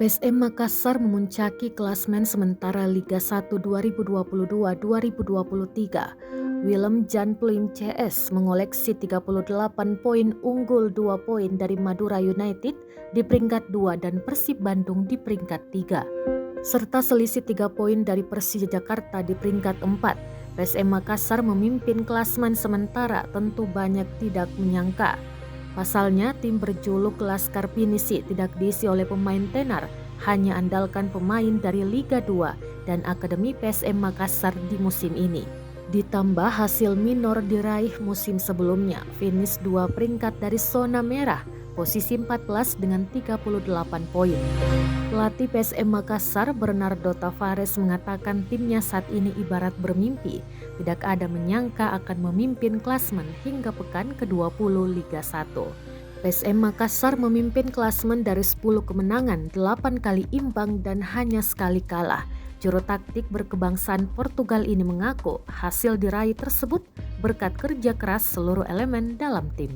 PSM Makassar memuncaki klasemen sementara Liga 1 2022-2023. Willem Jan Pluim CS mengoleksi 38 poin, unggul 2 poin dari Madura United di peringkat 2 dan Persib Bandung di peringkat 3. Serta selisih 3 poin dari Persija Jakarta di peringkat 4. PSM Makassar memimpin klasemen sementara tentu banyak tidak menyangka. Pasalnya, tim berjuluk Laskar Pinisi tidak diisi oleh pemain tenar, hanya andalkan pemain dari Liga 2 dan Akademi PSM Makassar di musim ini. Ditambah hasil minor diraih musim sebelumnya, finish 2 peringkat dari zona merah, posisi 14 dengan 38 poin. Pelatih PSM Makassar Bernardo Tavares mengatakan timnya saat ini ibarat bermimpi, tidak ada menyangka akan memimpin klasemen hingga pekan ke-20 Liga 1. PSM Makassar memimpin klasemen dari 10 kemenangan, 8 kali imbang dan hanya sekali kalah. Juru taktik berkebangsaan Portugal ini mengaku hasil diraih tersebut berkat kerja keras seluruh elemen dalam tim.